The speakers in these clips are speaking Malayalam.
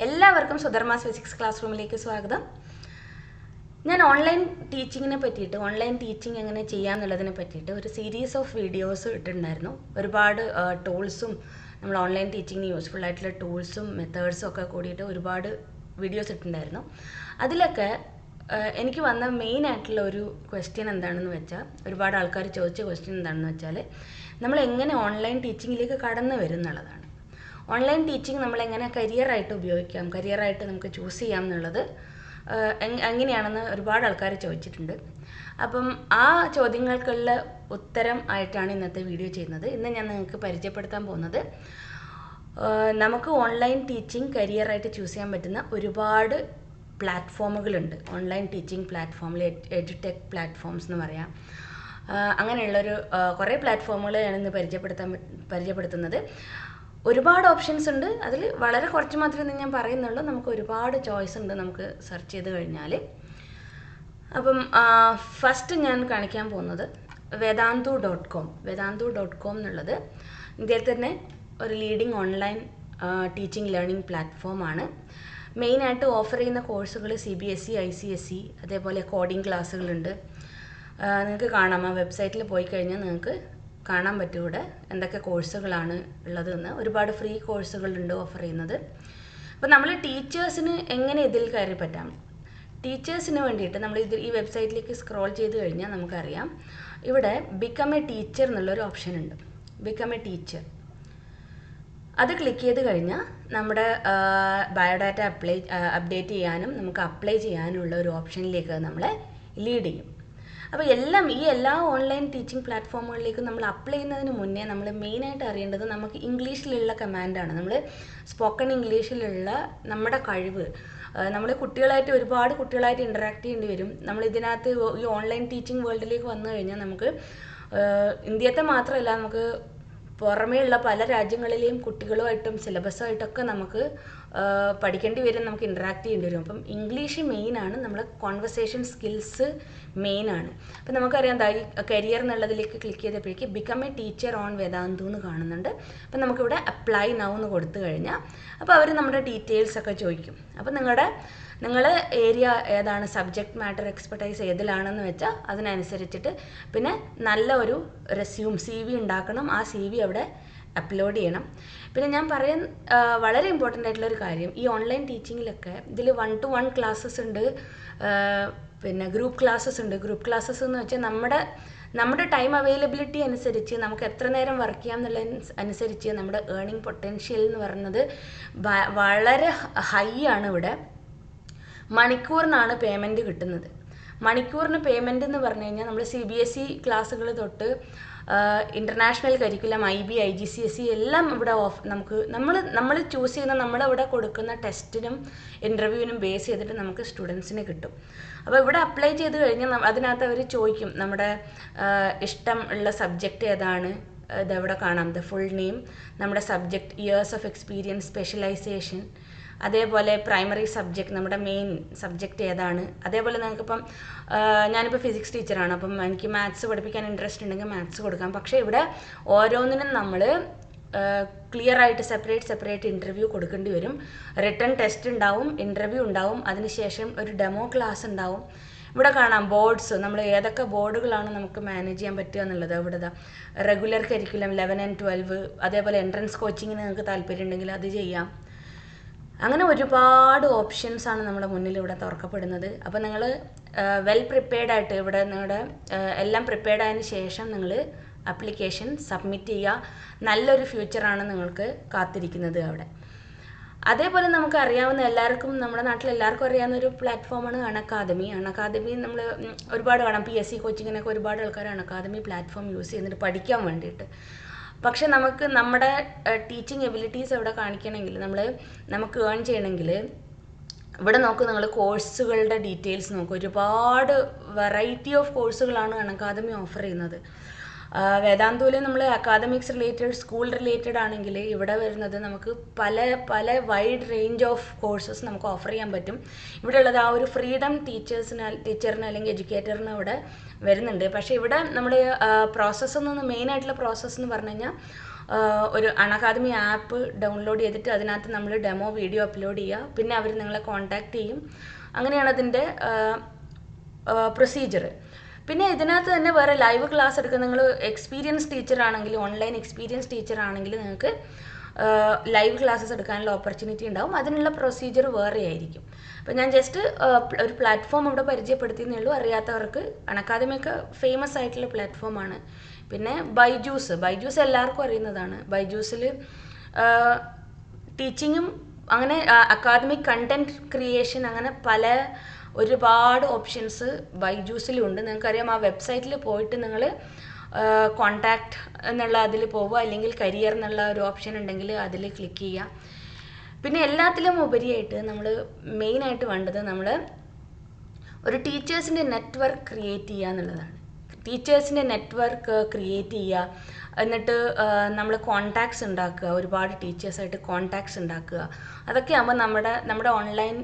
എല്ലാവർക്കും സുധർമാസ് ഫിസിക്സ് ക്ലാസ് റൂമിലേക്ക് സ്വാഗതം. ഞാൻ ഓൺലൈൻ ടീച്ചിങ്ങിനെ പറ്റിയിട്ട് ഓൺലൈൻ ടീച്ചിങ് എങ്ങനെ ചെയ്യാമെന്നുള്ളതിനെ പറ്റിയിട്ട് ഒരു സീരീസ് ഓഫ് വീഡിയോസ് ഇട്ടിട്ടുണ്ടായിരുന്നു. ഒരുപാട് ടൂൾസും നമ്മൾ ഓൺലൈൻ ടീച്ചിങ്ങിന് യൂസ്ഫുൾ ആയിട്ടുള്ള ടൂൾസും മെത്തേഡ്സും ഒക്കെ കൂടിയിട്ട് ഒരുപാട് വീഡിയോസ് ഇട്ടിട്ടുണ്ടായിരുന്നു. അതിലൊക്കെ എനിക്ക് വന്ന മെയിൻ ആയിട്ടുള്ള ഒരു ക്വസ്റ്റ്യൻ എന്താണെന്ന് വെച്ചാൽ, ഒരുപാട് ആൾക്കാർ ചോദിച്ച ക്വസ്റ്റ്യൻ എന്താണെന്ന് വെച്ചാൽ, നമ്മൾ എങ്ങനെ ഓൺലൈൻ ടീച്ചിങ്ങിലേക്ക് കടന്നു വരും എന്നുള്ളതാണ്. ഓൺലൈൻ ടീച്ചിങ് നമ്മളെങ്ങനെ കരിയറായിട്ട് ഉപയോഗിക്കാം, കരിയറായിട്ട് നമുക്ക് ചൂസ് ചെയ്യാം എന്നുള്ളത് എങ്ങനെയാണെന്ന് ഒരുപാട് ആൾക്കാർ ചോദിച്ചിട്ടുണ്ട്. അപ്പം ആ ചോദ്യങ്ങൾക്കുള്ള ഉത്തരം ആയിട്ടാണ് ഇന്നത്തെ വീഡിയോ ചെയ്യുന്നത്. ഇന്ന് ഞാൻ നിങ്ങൾക്ക് പരിചയപ്പെടുത്താൻ പോകുന്നത് നമുക്ക് ഓൺലൈൻ ടീച്ചിങ് കരിയറായിട്ട് ചൂസ് ചെയ്യാൻ പറ്റുന്ന ഒരുപാട് പ്ലാറ്റ്ഫോമുകളുണ്ട്. ഓൺലൈൻ ടീച്ചിങ് പ്ലാറ്റ്ഫോമിൽ എഡ്യൂടെക് പ്ലാറ്റ്ഫോംസ് എന്ന് പറയാം. അങ്ങനെയുള്ളൊരു കുറേ പ്ലാറ്റ്ഫോമുകളെയാണ് ഇന്ന് പരിചയപ്പെടുത്തുന്നത്. ഒരുപാട് ഓപ്ഷൻസ് ഉണ്ട്. അതിൽ വളരെ കുറച്ച് മാത്രമേ ഞാൻ പറയുന്നുള്ളൂ. നമുക്ക് ഒരുപാട് ചോയ്സ് ഉണ്ട് നമുക്ക് സെർച്ച് ചെയ്ത് കഴിഞ്ഞാൽ. അപ്പം ഫസ്റ്റ് ഞാൻ കാണിക്കാൻ പോകുന്നത് വേദാന്തു.com എന്നുള്ളത് ഇന്ത്യയിൽ തന്നെ ഒരു ലീഡിങ് ഓൺലൈൻ ടീച്ചിങ് ലേണിംഗ് പ്ലാറ്റ്ഫോമാണ്. മെയിനായിട്ട് ഓഫർ ചെയ്യുന്ന കോഴ്സുകൾ CBSE, ICSE, അതേപോലെ കോഡിംഗ് ക്ലാസ്സുകളുണ്ട്. നിങ്ങൾക്ക് കാണാം, ആ വെബ്സൈറ്റിൽ പോയി കഴിഞ്ഞാൽ നിങ്ങൾക്ക് കാണാൻ പറ്റും ഇവിടെ എന്തൊക്കെ കോഴ്സുകളാണ് ഉള്ളതെന്ന്. ഒരുപാട് ഫ്രീ കോഴ്സുകളുണ്ട് ഓഫർ ചെയ്യുന്നത്. അപ്പോൾ നമ്മൾ ടീച്ചേഴ്സിന് എങ്ങനെ ഇതിൽ കയറി പറ്റാം, ടീച്ചേഴ്സിന് വേണ്ടിയിട്ട് നമ്മൾ ഈ വെബ്സൈറ്റിലേക്ക് സ്ക്രോൾ ചെയ്ത് കഴിഞ്ഞാൽ നമുക്കറിയാം, ഇവിടെ ബിക്കം എ ടീച്ചർ എന്നുള്ളൊരു ഓപ്ഷൻ ഉണ്ട്. ബിക്കം എ ടീച്ചർ അത് ക്ലിക്ക് ചെയ്ത് കഴിഞ്ഞാൽ നമ്മുടെ ബയോഡാറ്റ അപ്ഡേറ്റ് ചെയ്യാനും നമുക്ക് അപ്ലൈ ചെയ്യാനുള്ള ഒരു ഓപ്ഷനിലേക്ക് നമ്മളെ ലീഡ് ചെയ്യും. അപ്പോൾ എല്ലാ ഓൺലൈൻ ടീച്ചിങ് പ്ലാറ്റ്ഫോമുകളിലേക്കും നമ്മൾ അപ്ലൈ ചെയ്യുന്നതിന് മുന്നേ നമ്മൾ മെയിനായിട്ട് അറിയേണ്ടത് നമുക്ക് ഇംഗ്ലീഷിലുള്ള കമാൻഡാണ്. നമ്മൾ സ്പോക്കൺ ഇംഗ്ലീഷിലുള്ള നമ്മുടെ കഴിവ്, നമ്മൾ ഒരുപാട് കുട്ടികളായിട്ട് ഇൻറ്ററാക്ട് ചെയ്യേണ്ടി വരും. നമ്മൾ ഇതിനകത്ത് ഈ ഓൺലൈൻ ടീച്ചിങ് വേൾഡിലേക്ക് വന്നു കഴിഞ്ഞാൽ നമുക്ക് ഇന്ത്യത്തെ മാത്രമല്ല, നമുക്ക് പുറമേയുള്ള പല രാജ്യങ്ങളിലെയും കുട്ടികളുമായിട്ടും സിലബസുമായിട്ടൊക്കെ നമുക്ക് പഠിക്കേണ്ടി വരും, നമുക്ക് ഇൻറ്ററാക്ട് ചെയ്യേണ്ടി വരും. അപ്പം ഇംഗ്ലീഷ് മെയിനാണ്, നമ്മുടെ കോൺവെർസേഷൻ സ്കിൽസ് മെയിനാണ്. അപ്പം നമുക്കറിയാം, ഈ കരിയർ എന്നുള്ളതിലേക്ക് ക്ലിക്ക് ചെയ്തപ്പോഴേക്ക് become a teacher on Vedantu എന്ന് കാണുന്നുണ്ട്. അപ്പം നമുക്കിവിടെ അപ്ലൈ നൗ എന്ന് കൊടുത്തു കഴിഞ്ഞാൽ അപ്പോൾ അവർ നമ്മുടെ ഡീറ്റെയിൽസ് ഒക്കെ ചോദിക്കും. അപ്പം നിങ്ങളുടെ ഏരിയ ഏതാണ്, സബ്ജക്റ്റ് മാറ്റർ എക്സ്പെർട്ടൈസ് ഏതിലാണെന്ന് വെച്ചാൽ അതിനനുസരിച്ചിട്ട് പിന്നെ നല്ല ഒരു CV ഉണ്ടാക്കണം. ആ CV അവിടെ അപ്ലോഡ് ചെയ്യണം. പിന്നെ ഞാൻ പറയാൻ വളരെ ഇമ്പോർട്ടൻ്റ് ആയിട്ടുള്ളൊരു കാര്യം, ഈ ഓൺലൈൻ ടീച്ചിങ്ങിലൊക്കെ ഇതിൽ 1-to-1 ക്ലാസ്സസ് ഉണ്ട്, പിന്നെ ഗ്രൂപ്പ് ക്ലാസ്സസ് ഉണ്ട്. ഗ്രൂപ്പ് ക്ലാസ്സസ് എന്ന് വെച്ചാൽ നമ്മുടെ ടൈം അവൈലബിലിറ്റി അനുസരിച്ച് നമുക്ക് എത്ര നേരം വർക്ക് ചെയ്യാം എന്നുള്ള അനുസരിച്ച് നമ്മുടെ ഏർണിംഗ് പൊട്ടൻഷ്യൽ എന്ന് പറയുന്നത് വളരെ ഹൈ ആണ്. ഇവിടെ മണിക്കൂറിനാണ് പേയ്മെൻറ്റ് കിട്ടുന്നത്. മണിക്കൂറിന് പേയ്മെൻറ്റ് എന്ന് പറഞ്ഞു കഴിഞ്ഞാൽ നമ്മൾ CBSE ക്ലാസ്സുകൾ തൊട്ട് ഇൻ്റർനാഷണൽ കരിക്കുലം IB, IGCSE എല്ലാം ഇവിടെ നമ്മൾ ചൂസ് ചെയ്യുന്ന നമ്മളിവിടെ കൊടുക്കുന്ന ടെസ്റ്റിനും ഇൻ്റർവ്യൂവിനും ബേസ് ചെയ്തിട്ട് നമുക്ക് സ്റ്റുഡൻസിന് കിട്ടും. അപ്പോൾ ഇവിടെ അപ്ലൈ ചെയ്ത് കഴിഞ്ഞാൽ അതിനകത്ത് അവർ ചോദിക്കും നമ്മുടെ ഇഷ്ടം ഉള്ള സബ്ജക്റ്റ് ഏതാണ്. ഇതെവിടെ കാണാം, ദ ഫുൾ നെയിം, നമ്മുടെ subject, years of experience, specialization, അതേപോലെ പ്രൈമറി സബ്ജക്റ്റ്, നമ്മുടെ മെയിൻ സബ്ജക്റ്റ് ഏതാണ്. അതേപോലെ നിങ്ങൾക്കിപ്പം ഞാനിപ്പോൾ ഫിസിക്സ് ടീച്ചറാണ്, അപ്പം എനിക്ക് മാത്സ് പഠിപ്പിക്കാൻ ഇൻട്രസ്റ്റ് ഉണ്ടെങ്കിൽ മാത്സ് കൊടുക്കാം. പക്ഷേ ഇവിടെ ഓരോന്നിനും നമ്മൾ ക്ലിയറായിട്ട് സെപ്പറേറ്റ് ഇൻ്റർവ്യൂ കൊടുക്കേണ്ടി വരും. റിട്ടൺ ടെസ്റ്റ് ഉണ്ടാവും, ഇൻ്റർവ്യൂ ഉണ്ടാവും, അതിനുശേഷം ഒരു ഡെമോ ക്ലാസ് ഉണ്ടാവും. ഇവിടെ കാണാം ബോർഡ്സ്, നമ്മൾ ഏതൊക്കെ ബോർഡുകളാണ് നമുക്ക് മാനേജ് ചെയ്യാൻ പറ്റുക എന്നുള്ളത്. ഇവിടെ റെഗുലർ കരിക്കുലം 11 and 12, അതേപോലെ എൻട്രൻസ് കോച്ചിങ്ങിന് നിങ്ങൾക്ക് താല്പര്യം ഉണ്ടെങ്കിൽ അത് ചെയ്യാം. അങ്ങനെ ഒരുപാട് ഓപ്ഷൻസാണ് നമ്മുടെ മുന്നിൽ ഇവിടെ തുറക്കപ്പെടുന്നത്. അപ്പോൾ നിങ്ങൾ വെൽ പ്രിപ്പയർഡായിട്ട് ഇവിടെ നിങ്ങളുടെ എല്ലാം പ്രിപ്പയർഡ് ആയതിനു ശേഷം നിങ്ങൾ ആപ്ലിക്കേഷൻ സബ്മിറ്റ് ചെയ്യുക. നല്ലൊരു ഫ്യൂച്ചറാണ് നിങ്ങൾക്ക് കാത്തിരിക്കുന്നത് അവിടെ. അതേപോലെ നമുക്ക് അറിയാവുന്ന നമ്മുടെ നാട്ടിൽ എല്ലാവർക്കും അറിയാവുന്ന ഒരു പ്ലാറ്റ്ഫോമാണ് അൺഅക്കാദമി. നമ്മൾ ഒരുപാട് കാണാം, PSC കോച്ചിങ്ങിനൊക്കെ ഒരുപാട് ആൾക്കാർ അൺഅക്കാദമി പ്ലാറ്റ്ഫോം യൂസ് ചെയ്യുന്നുണ്ട് പഠിക്കാൻ വേണ്ടിയിട്ട്. പക്ഷെ നമുക്ക് നമ്മുടെ ടീച്ചിങ് എബിലിറ്റീസ് അവിടെ കാണിക്കണമെങ്കിൽ, നമുക്ക് ഏൺ ചെയ്യണമെങ്കിൽ ഇവിടെ നിങ്ങൾ കോഴ്സുകളുടെ ഡീറ്റെയിൽസ് നോക്കുക. ഒരുപാട് വെറൈറ്റി ഓഫ് കോഴ്സുകളാണ് അൺഅക്കാദമി ഓഫർ ചെയ്യുന്നത്. വേദാന്തുവിൽ നമ്മൾ അക്കാദമിക്സ് റിലേറ്റഡ്, സ്കൂൾ റിലേറ്റഡ് ആണെങ്കിൽ ഇവിടെ വരുന്നത് നമുക്ക് പല വൈഡ് റേഞ്ച് ഓഫ് കോഴ്സസ് നമുക്ക് ഓഫർ ചെയ്യാൻ പറ്റും. ഇവിടെ ഉള്ളത് ആ ഒരു ഫ്രീഡം ടീച്ചറിന് അല്ലെങ്കിൽ എഡ്യൂക്കേറ്ററിന് ഇവിടെ വരുന്നുണ്ട്. പക്ഷേ ഇവിടെ നമ്മുടെ മെയിനായിട്ടുള്ള പ്രോസസ്സ് എന്ന് പറഞ്ഞു കഴിഞ്ഞാൽ ഒരു അൺഅക്കാദമി ആപ്പ് ഡൗൺലോഡ് ചെയ്തിട്ട് അതിനകത്ത് നമ്മൾ ഡെമോ വീഡിയോ അപ്ലോഡ് ചെയ്യുക. പിന്നെ അവർ നിങ്ങളെ കോൺടാക്റ്റ് ചെയ്യും. അങ്ങനെയാണ് അതിൻ്റെ പ്രൊസീജിയർ. പിന്നെ ഇതിനകത്ത് തന്നെ വേറെ ലൈവ് ക്ലാസ് എടുക്കുന്ന നിങ്ങൾ എക്സ്പീരിയൻസ് ടീച്ചർ ആണെങ്കിൽ, ഓൺലൈൻ എക്സ്പീരിയൻസ് ടീച്ചർ ആണെങ്കിൽ നിങ്ങൾക്ക് ലൈവ് ക്ലാസ്സസ് എടുക്കാനുള്ള ഓപ്പർച്യൂണിറ്റി ഉണ്ടാവും. അതിനുള്ള പ്രൊസീജിയർ വേറെ ആയിരിക്കും. അപ്പോൾ ഞാൻ ജസ്റ്റ് ഒരു പ്ലാറ്റ്ഫോം ഇവിടെ പരിചയപ്പെടുത്തിയെന്നേ ഉള്ളൂ. അറിയാത്തവർക്ക് അക്കാദമിയൊക്കെ ഫേമസ് ആയിട്ടുള്ള പ്ലാറ്റ്ഫോമാണ്. പിന്നെ ബൈജൂസ് എല്ലാവർക്കും അറിയുന്നതാണ്. ബൈജൂസിൽ ടീച്ചിങ്ങും അങ്ങനെ അക്കാദമിക് കണ്ടൻറ് ക്രിയേഷൻ അങ്ങനെ ഒരുപാട് ഓപ്ഷൻസ് ബൈജൂസിലുണ്ട്. നിങ്ങൾക്കറിയാം, ആ വെബ്സൈറ്റിൽ പോയിട്ട് നിങ്ങൾ കോൺടാക്റ്റ് എന്നുള്ള അതിൽ പോവുക, അല്ലെങ്കിൽ കരിയർ എന്നുള്ള ഒരു ഓപ്ഷൻ ഉണ്ടെങ്കിൽ അതിൽ ക്ലിക്ക് ചെയ്യുക. പിന്നെ എല്ലാത്തിലും ഉപരിയായിട്ട് നമ്മൾ മെയിനായിട്ട് വേണ്ടത് നമ്മൾ ഒരു ടീച്ചേഴ്സിൻ്റെ നെറ്റ്വർക്ക് ക്രിയേറ്റ് ചെയ്യുക എന്നുള്ളതാണ്. ടീച്ചേഴ്സിൻ്റെ നെറ്റ്വർക്ക് ക്രിയേറ്റ് ചെയ്യുക, എന്നിട്ട് നമ്മൾ കോൺടാക്ട്സ് ഉണ്ടാക്കുക, ഒരുപാട് ടീച്ചേഴ്സായിട്ട് കോൺടാക്ട്സ് ഉണ്ടാക്കുക. അതൊക്കെ ആകുമ്പോൾ നമ്മുടെ ഓൺലൈൻ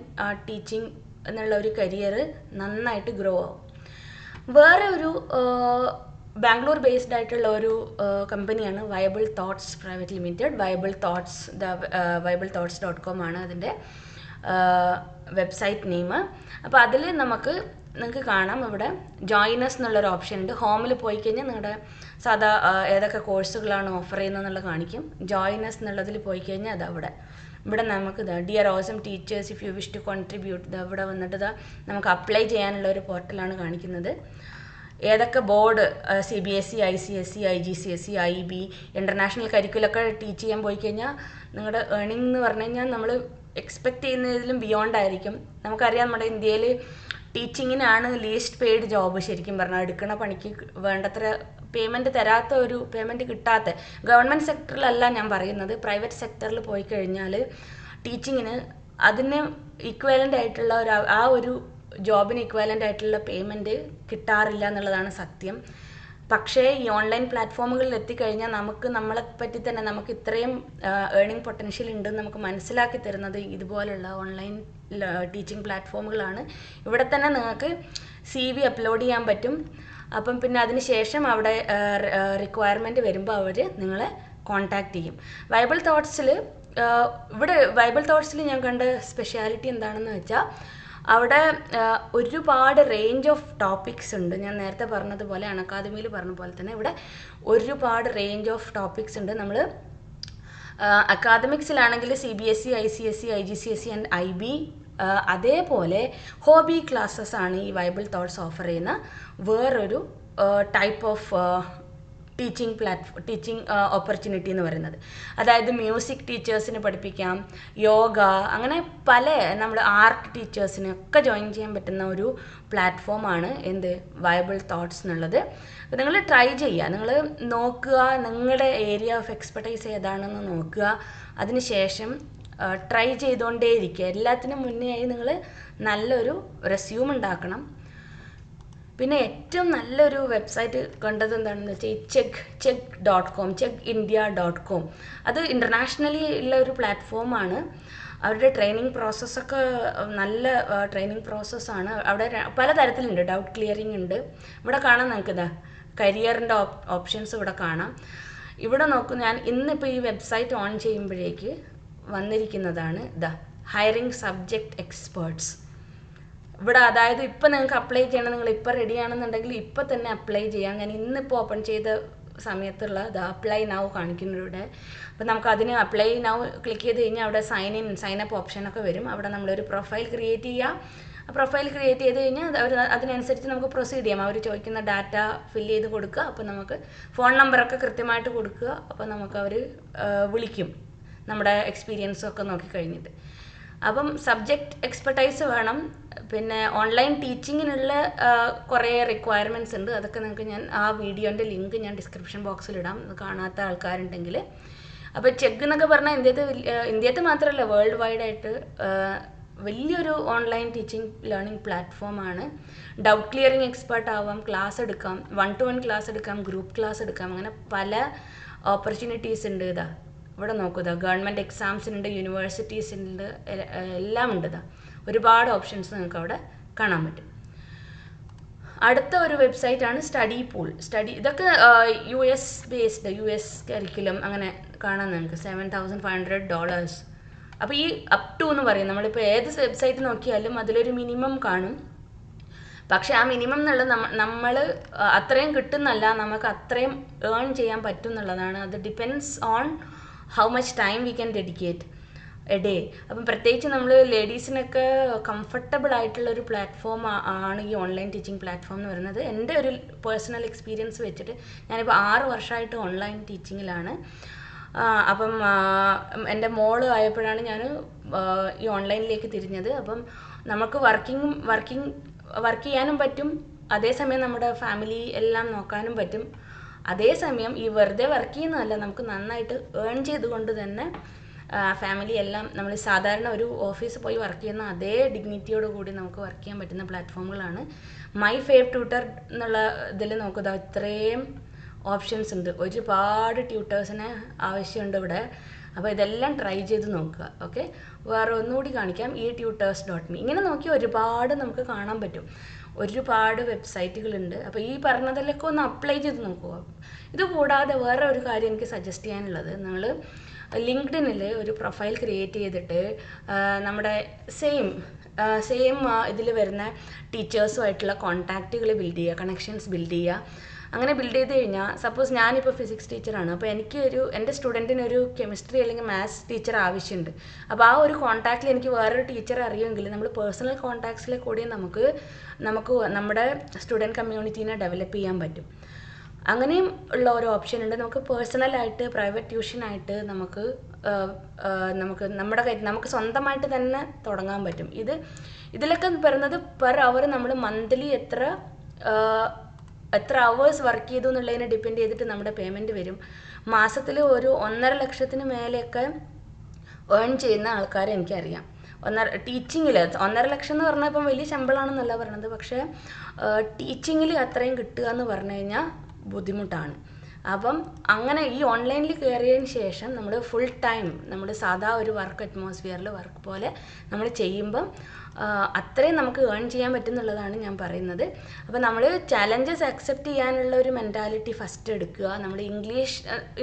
ടീച്ചിങ് എന്നുള്ള ഒരു കരിയർ നന്നായിട്ട് ഗ്രോ ആവും. വേറെ ഒരു ബാംഗ്ലൂർ ബേസ്ഡ് ആയിട്ടുള്ള ഒരു കമ്പനിയാണ് viable thoughts private limited. viablethoughtscom ആണ് അതിൻ്റെ വെബ്സൈറ്റ് നെയിം. അപ്പോൾ അതിൽ നിങ്ങൾക്ക് കാണാം, ഇവിടെ ജോയിനസ് എന്നുള്ളൊരു ഓപ്ഷൻ ഉണ്ട്. ഹോമിൽ പോയി കഴിഞ്ഞാൽ നിങ്ങളുടെ സാധാ ഏതൊക്കെ കോഴ്സുകളാണ് ഓഫർ ചെയ്യുന്നതെന്നുള്ള കാണിക്കും. ജോയിനസ് എന്നുള്ളതിൽ പോയി കഴിഞ്ഞാൽ ഇവിടെ നമുക്ക് dear awesome teachers if you wish to contribute, ഇവിടെ വന്നിട്ട് നമുക്ക് അപ്ലൈ ചെയ്യാനുള്ള ഒരു പോർട്ടലാണ് കാണിക്കുന്നത്. ഏതൊക്കെ board CBSE, ICSE, IGCSE, IB, international കരിക്കുലൊക്കെ ടീച്ച് ചെയ്യാൻ പോയി കഴിഞ്ഞാൽ നിങ്ങളുടെ ഏർണിംഗ് എന്ന് പറഞ്ഞു കഴിഞ്ഞാൽ നമ്മൾ എക്സ്പെക്റ്റ് ചെയ്യുന്നതിലും ബിയോണ്ട് ആയിരിക്കും. നമുക്കറിയാം, നമ്മുടെ ഇന്ത്യയിൽ ടീച്ചിങ്ങിനാണ് ലീസ്റ്റ് പെയ്ഡ് ജോബ്. ശരിക്കും പറഞ്ഞാൽ എടുക്കുന്ന പണിക്ക് വേണ്ടത്ര പേയ്മെൻറ്റ് കിട്ടാത്ത ഗവൺമെൻറ് സെക്ടറിലല്ല ഞാൻ പറയുന്നത്, പ്രൈവറ്റ് സെക്ടറിൽ പോയി കഴിഞ്ഞാൽ ടീച്ചിങ്ങിന് അതിന് ഈക്വലൻ്റ് ആയിട്ടുള്ള ഒരു ജോബിന് ഈക്വലൻ്റ് ആയിട്ടുള്ള പേയ്മെൻറ്റ് കിട്ടാറില്ല എന്നുള്ളതാണ് സത്യം. പക്ഷേ ഈ ഓൺലൈൻ പ്ലാറ്റ്ഫോമുകളിൽ എത്തിക്കഴിഞ്ഞാൽ നമ്മളെപ്പറ്റി തന്നെ നമുക്ക് ഇത്രയും ഏർണിംഗ് പൊട്ടൻഷ്യൽ ഉണ്ടെന്ന് നമുക്ക് മനസ്സിലാക്കി തരുന്നത് ഇതുപോലുള്ള ഓൺലൈൻ ടീച്ചിങ് പ്ലാറ്റ്ഫോമുകളാണ്. ഇവിടെ തന്നെ നിങ്ങൾക്ക് CV അപ്ലോഡ് ചെയ്യാൻ പറ്റും. അപ്പം പിന്നെ അതിന് ശേഷം അവിടെ റിക്വയർമെൻറ്റ് വരുമ്പോൾ അവർ നിങ്ങളെ കോൺടാക്റ്റ് ചെയ്യും. വൈബിൾ തോട്ട്സിൽ ഞാൻ കണ്ട സ്പെഷ്യാലിറ്റി എന്താണെന്ന് വെച്ചാൽ അവിടെ ഒരുപാട് റേഞ്ച് ഓഫ് ടോപ്പിക്സ് ഉണ്ട്. ഞാൻ നേരത്തെ പറഞ്ഞതുപോലെ അക്കാദമിയിൽ പറഞ്ഞ പോലെ തന്നെ ഇവിടെ ഒരുപാട് റേഞ്ച് ഓഫ് ടോപ്പിക്സ് ഉണ്ട്. നമ്മൾ അക്കാദമിക്സിലാണെങ്കിൽ CBSE, ICSE, IGCSE and IB, അതേപോലെ ഹോബി ക്ലാസ്സസ് ആണ് ഈ വൈബിൾ തോട്ട്സ് ഓഫർ ചെയ്യുന്ന വേറൊരു ടൈപ്പ് ഓഫ് ടീച്ചിങ് ഓപ്പർച്യൂണിറ്റി എന്ന് പറയുന്നത്. അതായത് മ്യൂസിക് ടീച്ചേഴ്സിന് പഠിപ്പിക്കാം, യോഗ, അങ്ങനെ നമ്മുടെ ആർട്ട് ടീച്ചേഴ്സിനൊക്കെ ജോയിൻ ചെയ്യാൻ പറ്റുന്ന ഒരു പ്ലാറ്റ്ഫോമാണ് വയബിൾ തോട്ട്സ് എന്നുള്ളത്. അപ്പോൾ നിങ്ങൾ ട്രൈ ചെയ്യുക, നിങ്ങൾ നോക്കുക, നിങ്ങളുടെ ഏരിയ ഓഫ് എക്സ്പെർട്ടൈസ് ഏതാണെന്ന് നോക്കുക. അതിനുശേഷം ട്രൈ ചെയ്തുകൊണ്ടേയിരിക്കുക. എല്ലാത്തിനും മുന്നേ ആയി നിങ്ങൾ നല്ലൊരു റെസ്യൂം ഉണ്ടാക്കണം. പിന്നെ ഏറ്റവും നല്ലൊരു വെബ്സൈറ്റ് കണ്ടത് എന്താണെന്ന് വെച്ചാൽ check.com അത് ഇൻ്റർനാഷണലി ഉള്ള ഒരു പ്ലാറ്റ്ഫോമാണ്. അവരുടെ ട്രെയിനിങ് പ്രോസസ്സൊക്കെ നല്ല ട്രെയിനിങ് പ്രോസസ്സാണ്. അവിടെ പലതരത്തിലുണ്ട്. ഡൗട്ട് ക്ലിയറിംഗ് ഉണ്ട്. ഇവിടെ കാണാം, നിങ്ങൾക്ക് കരിയറിൻ്റെ ഓപ്ഷൻസ് ഇവിടെ കാണാം. ഇവിടെ നോക്കൂ, ഞാൻ ഇന്നിപ്പോൾ ഈ വെബ്സൈറ്റ് ഓൺ ചെയ്യുമ്പോഴേക്ക് വന്നിരിക്കുന്നതാണ് ഹയറിംഗ് സബ്ജക്റ്റ് എക്സ്പേർട്സ്. ഇവിടെ അതായത് ഇപ്പം നിങ്ങൾക്ക് അപ്ലൈ ചെയ്യണം, നിങ്ങൾ ഇപ്പം റെഡി ആണെന്നുണ്ടെങ്കിൽ ഇപ്പം തന്നെ അപ്ലൈ ചെയ്യാം. ഞാൻ ഇന്നിപ്പോൾ ഓപ്പൺ ചെയ്ത സമയത്തുള്ള അപ്ലൈ നൗ കാണിക്കുന്നതിലൂടെ. അപ്പോൾ നമുക്ക് അതിന് അപ്ലൈ നൗ ക്ലിക്ക് ചെയ്ത് കഴിഞ്ഞാൽ അവിടെ സൈനപ്പ് ഓപ്ഷനൊക്കെ വരും. അവിടെ നമ്മളൊരു പ്രൊഫൈൽ ക്രിയേറ്റ് ചെയ്യുക. ആ പ്രൊഫൈൽ ക്രിയേറ്റ് ചെയ്ത് കഴിഞ്ഞാൽ അതിനനുസരിച്ച് നമുക്ക് പ്രൊസീഡ് ചെയ്യാം. അവർ ചോദിക്കുന്ന ഡാറ്റ ഫില്ല് ചെയ്ത് കൊടുക്കുക. അപ്പോൾ നമുക്ക് ഫോൺ നമ്പറൊക്കെ കൃത്യമായിട്ട് കൊടുക്കുക. അപ്പോൾ നമുക്ക് അവർ വിളിക്കും, നമ്മുടെ എക്സ്പീരിയൻസൊക്കെ നോക്കിക്കഴിഞ്ഞിട്ട്. അപ്പം സബ്ജക്റ്റ് എക്സ്പെർട്ടൈസ് വേണം. പിന്നെ ഓൺലൈൻ ടീച്ചിങ്ങിനുള്ള കുറേ റിക്വയർമെൻറ്റ്സ് ഉണ്ട്. അതൊക്കെ നിങ്ങൾക്ക് ഞാൻ ആ വീഡിയോൻ്റെ ലിങ്ക് ഞാൻ ഡിസ്ക്രിപ്ഷൻ ബോക്സിലിടാം, കാണാത്ത ആൾക്കാരുണ്ടെങ്കിൽ. അപ്പോൾ ചെക്ക് എന്നൊക്കെ പറഞ്ഞാൽ ഇന്ത്യത്തെ മാത്രമല്ല, വേൾഡ് വൈഡ് ആയിട്ട് വലിയൊരു ഓൺലൈൻ ടീച്ചിങ് ലേണിംഗ് പ്ലാറ്റ്ഫോമാണ്. ഡൗട്ട് ക്ലിയറിംഗ് എക്സ്പേർട്ട് ആവാം, ക്ലാസ് എടുക്കാം, 1-to-1 ക്ലാസ് എടുക്കാം, ഗ്രൂപ്പ് ക്ലാസ് എടുക്കാം, അങ്ങനെ പല ഓപ്പർച്യൂണിറ്റീസ് ഉണ്ട്. ഇവിടെ നോക്കുക, ഗവൺമെൻറ് എക്സാംസിനുണ്ട്, യൂണിവേഴ്സിറ്റീസിനുണ്ട്, എല്ലാം ഉണ്ട്. ഒരുപാട് ഓപ്ഷൻസ് നിങ്ങൾക്ക് അവിടെ കാണാൻ പറ്റും. അടുത്ത ഒരു വെബ്സൈറ്റാണ് സ്റ്റഡി പൂൾ. ഇതൊക്കെ US ബേസ്ഡ്, US കരിക്കുലം അങ്ങനെ കാണാൻ നിങ്ങൾക്ക് $7,500. അപ്പോൾ ഈ അപ് ടു എന്ന് പറയും, നമ്മളിപ്പോൾ ഏത് വെബ്സൈറ്റ് നോക്കിയാലും അതിലൊരു മിനിമം കാണും. പക്ഷേ ആ മിനിമം എന്നുള്ളത് നമ്മൾ അത്രയും കിട്ടുന്നല്ല, നമുക്ക് അത്രയും ഏൺ ചെയ്യാൻ പറ്റും എന്നുള്ളതാണ്. അത് depends on how much time we can dedicate A day. അപ്പം പ്രത്യേകിച്ച് നമ്മൾ ലേഡീസിനൊക്കെ കംഫർട്ടബിൾ ആയിട്ടുള്ളൊരു പ്ലാറ്റ്ഫോം ആണ് ഈ ഓൺലൈൻ ടീച്ചിങ് പ്ലാറ്റ്ഫോം എന്ന് പറയുന്നത്. എൻ്റെ ഒരു പേഴ്സണൽ എക്സ്പീരിയൻസ് വെച്ചിട്ട് ഞാനിപ്പോൾ 6 വർഷമായിട്ട് ഓൺലൈൻ ടീച്ചിങ്ങിലാണ്. അപ്പം എൻ്റെ മോള് ആയപ്പോഴാണ് ഞാൻ ഈ ഓൺലൈനിലേക്ക് തിരിഞ്ഞത്. അപ്പം നമുക്ക് വർക്ക് ചെയ്യാനും പറ്റും, അതേസമയം നമ്മുടെ ഫാമിലി എല്ലാം നോക്കാനും പറ്റും. അതേസമയം ഈ വെറുതെ വർക്ക് ചെയ്യുന്നതല്ല, നമുക്ക് നന്നായിട്ട് ഏൺ ചെയ്തുകൊണ്ട് തന്നെ ഫാമിലി എല്ലാം നമ്മൾ സാധാരണ ഒരു ഓഫീസിൽ പോയി വർക്ക് ചെയ്യുന്ന അതേ ഡിഗ്നിറ്റിയോട് കൂടി നമുക്ക് വർക്ക് ചെയ്യാൻ പറ്റുന്ന പ്ലാറ്റ്ഫോമുകളാണ്. മൈ ഫേവ് ട്യൂട്ടർ എന്നുള്ള ഇതിൽ നോക്കുക, ഇത്രയും ഓപ്ഷൻസ് ഉണ്ട്, ഒരുപാട് ട്യൂട്ടേഴ്സിന് ആവശ്യമുണ്ട് ഇവിടെ. അപ്പോൾ ഇതെല്ലാം ട്രൈ ചെയ്ത് നോക്കുക. ഓക്കെ, വേറെ ഒന്നുകൂടി കാണിക്കാം, eTutors.me. ഇങ്ങനെ നോക്കി ഒരുപാട് നമുക്ക് കാണാൻ പറ്റും, ഒരുപാട് വെബ്സൈറ്റുകളുണ്ട്. അപ്പോൾ ഈ പറഞ്ഞതിലൊക്കെ ഒന്ന് അപ്ലൈ ചെയ്ത് നോക്കുക. ഇത് കൂടാതെ വേറെ ഒരു കാര്യം എനിക്ക് സജസ്റ്റ് ചെയ്യാനുള്ളത്, നിങ്ങൾ ലിങ്ക്ഡിനിൽ ഒരു പ്രൊഫൈൽ ക്രിയേറ്റ് ചെയ്തിട്ട് നമ്മുടെ സെയിം ഇതിൽ വരുന്ന ടീച്ചേഴ്സുമായിട്ടുള്ള കോൺടാക്റ്റുകൾ ബിൽഡ് ചെയ്യുക, കണക്ഷൻസ് ബിൽഡ് ചെയ്യുക. അങ്ങനെ ബിൽഡ് ചെയ്ത് കഴിഞ്ഞാൽ, സപ്പോസ് ഞാനിപ്പോൾ ഫിസിക്സ് ടീച്ചറാണ്, അപ്പോൾ എൻ്റെ സ്റ്റുഡൻറ്റിനൊരു കെമിസ്ട്രി അല്ലെങ്കിൽ മാത്സ് ടീച്ചർ ആവശ്യമുണ്ട്. അപ്പോൾ ആ ഒരു കോൺടാക്റ്റിൽ എനിക്ക് വേറൊരു ടീച്ചർ അറിയുമെങ്കിൽ നമ്മൾ പേഴ്സണൽ കോൺടാക്ട്സിലെ കൂടി നമുക്ക് നമ്മുടെ സ്റ്റുഡൻറ്റ് കമ്മ്യൂണിറ്റീനെ ഡെവലപ്പ് ചെയ്യാൻ പറ്റും. അങ്ങനെയും ഉള്ള ഒരു ഓപ്ഷൻ ഉണ്ട്. നമുക്ക് പേഴ്സണലായിട്ട് പ്രൈവറ്റ് ട്യൂഷനായിട്ട് നമുക്ക് നമുക്ക് സ്വന്തമായിട്ട് തന്നെ തുടങ്ങാൻ പറ്റും. ഇതിലൊക്കെ പറയുന്നത് പെർ അവർ നമ്മൾ മന്ത്ലി എത്ര അവേഴ്സ് വർക്ക് ചെയ്തു എന്നുള്ളതിനെ ഡിപ്പെൻഡ് ചെയ്തിട്ട് നമ്മുടെ പേയ്മെൻറ്റ് വരും. മാസത്തിൽ ഒരു 1.5 ലക്ഷത്തിന് മേലെയൊക്കെ ഏൺ ചെയ്യുന്ന ആൾക്കാരെ എനിക്കറിയാം. ടീച്ചിങ്ങിൽ 1.5 ലക്ഷം എന്ന് പറഞ്ഞാൽ ഇപ്പം വലിയ ശമ്പളമാണെന്നല്ല പറയണത്, പക്ഷേ ടീച്ചിങ്ങിൽ അത്രയും കിട്ടുക എന്ന് പറഞ്ഞു കഴിഞ്ഞാൽ ബുദ്ധിമുട്ടാണ്. അപ്പം അങ്ങനെ ഈ ഓൺലൈനിൽ കയറിയതിന് ശേഷം നമ്മൾ ഫുൾ ടൈം നമ്മൾ സാധാ ഒരു വർക്ക് അറ്റ്മോസ്ഫിയറിൽ വർക്ക് പോലെ നമ്മൾ ചെയ്യുമ്പം അത്രയും നമുക്ക് ഏൺ ചെയ്യാൻ പറ്റുന്നുള്ളതാണ് ഞാൻ പറയുന്നത്. അപ്പോൾ നമ്മൾ ചാലഞ്ചസ് അക്സെപ്റ്റ് ചെയ്യാനുള്ള ഒരു മെൻറ്റാലിറ്റി ഫസ്റ്റ് എടുക്കുക. നമ്മൾ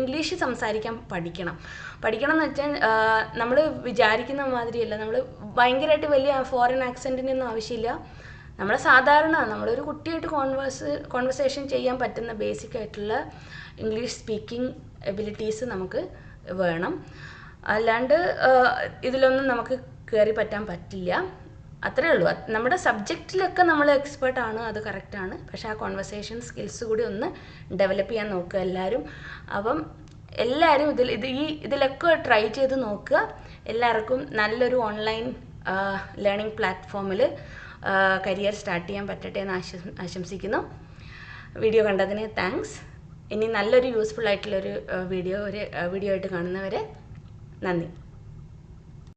ഇംഗ്ലീഷ് സംസാരിക്കാൻ പഠിക്കണം എന്ന് വെച്ചാൽ നമ്മൾ വിചാരിക്കുന്ന മാതിരിയല്ല, നമ്മൾ ഭയങ്കരമായിട്ട് വലിയ ഫോറിൻ ആക്സെൻറ്റിനൊന്നും ആവശ്യമില്ല. നമ്മളെ സാധാരണ നമ്മളൊരു കുട്ടിയായിട്ട് കോൺവെർസേഷൻ ചെയ്യാൻ പറ്റുന്ന ബേസിക് ആയിട്ടുള്ള ഇംഗ്ലീഷ് സ്പീക്കിംഗ് എബിലിറ്റീസ് നമുക്ക് വേണം. അല്ലാണ്ട് ഇതിലൊന്നും നമുക്ക് കയറി പറ്റാൻ പറ്റില്ല. അത്രയേ ഉള്ളൂ. നമ്മുടെ സബ്ജക്റ്റിലൊക്കെ നമ്മൾ എക്സ്പേർട്ടാണ്, അത് കറക്റ്റാണ്. പക്ഷേ ആ കോൺവെർസേഷൻ സ്കിൽസ് കൂടി ഒന്ന് ഡെവലപ്പ് ചെയ്യാൻ നോക്കുക എല്ലാവരും. അപ്പം എല്ലാവരും ഇതിലൊക്കെ ട്രൈ ചെയ്ത് നോക്കുക. എല്ലാവർക്കും നല്ലൊരു ഓൺലൈൻ ലേണിംഗ് പ്ലാറ്റ്ഫോമിൽ കരിയർ സ്റ്റാർട്ട് ചെയ്യാൻ പറ്റട്ടെ എന്ന് ആശംസിക്കുന്നു. വീഡിയോ കണ്ടതിന് താങ്ക്സ്. ഇനി നല്ലൊരു യൂസ്ഫുൾ ആയിട്ടുള്ളൊരു വീഡിയോ ആയിട്ട് കാണുന്നവരെ നന്ദി.